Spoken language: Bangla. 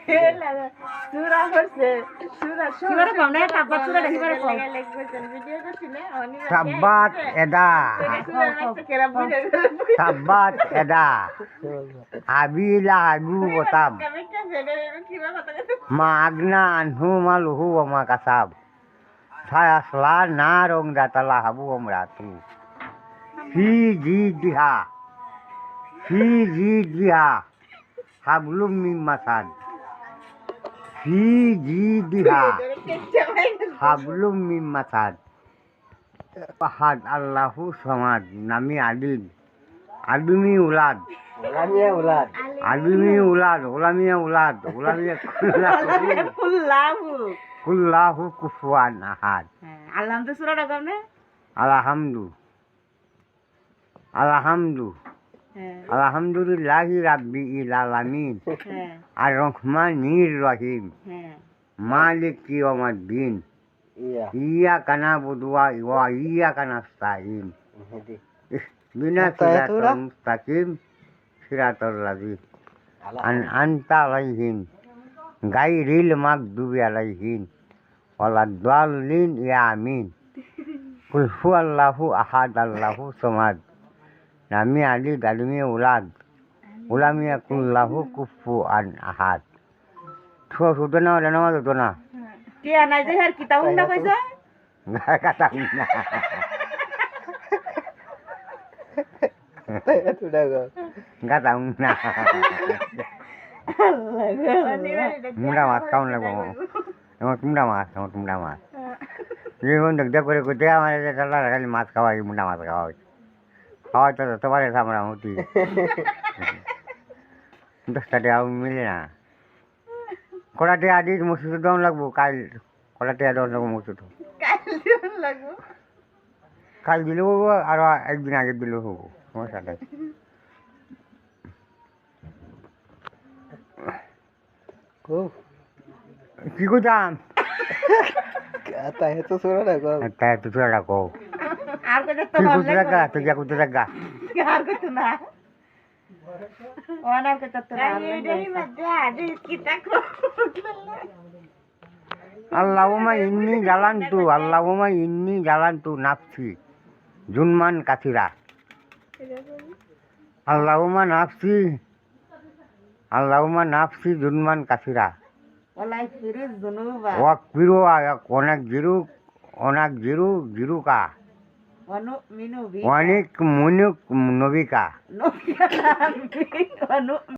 সুরা করছে সুরা কিবারে কম না তাব্বাত সুরা দেখিবারে কম সাব্বাত এদা সাব্বাত এদা আবিলা আগু ওতাব মা আগনা আনহু মালুহু ওমা কাসাব সায়াসলা না রং দাতালা হাবু ওমরাতু ফি জি দিহা ফি জি দিহা হাবলুম মিম মাসান ফি জি দিহা হাবলুম মিম মাসান পাহাদ আল্লাহু সমাদ নামি আদিম আদিমি উলাদ আদিমি উলাদ গোলামিয়া উলাদ গোলামিয়া কুল্লাহু কুল্লাহু কুফুয়ান আহাদ আল্লাহ তো সুরাটা কম না আলহামদু আলহামদু হ্যাঁ আলহামদুলিল্লাহি রাব্বিল আলামিন হ্যাঁ আর রহমানির রহিম হ্যাঁ মালিক ইয়াউমিদ্দিন ইয়াকা নাবুদু ওয়া ইয়াকা নাস্তাইন ইহদিনাস সিরাতাল মুস্তাকিম সিরাতাল লাযিন আন'আমতা আলাইহিম গায়রিল মাগদুবি আলাইহিম ওয়ালাদ-দাল্লিন আমিন কুল হুয়াল্লাহু আহাদ আল্লাহু সামাদ নামি আলি দালিমি উলাদ উলামিয়া কুল্লাহু কুফুয়ান আহাদ ছোটো না ওটা নামাজ হতো না কে নাই যে হের কিতাব উন্ডা কইছ কাটাম না কাটাম না মুন্ডা মাছ খাওয়ান লাগবো আমার তুমড়া মাছ জীবন দেখ করে করতে আমার খালি মাছ খাওয়াই মুন্ডা মাছ খাওয়াই খাওয়াই তো যত পারে আমরা হতি 10 টাকা মিলে না কটা টাকা দিয়ে মসুর দেওয়া লাগবো কাল কটা টাকা দেওয়া লাগবো মসুর কাল দিলেও হবো আর একদিন আগে দিলেও হবো সমস্যা নাই কি করতাম তাই তো চূড়া কো আর কইতে তো তুই ভালো করতে থাকা তুই যা করতে থাকা আর কইতে না ওনা কইতে তো আল্লাহুম্মা ইন্নি জালানতু নাফসি জুলমান কাসিরা আল্লাহুম্মা নাফসি জুলমান কাসিরা ওলাই ফিরিজ দুনুবা ওয়াকফিরু অনেক জিরুকা অনু মিনু বি অনেক মুনুক নবিকা অনু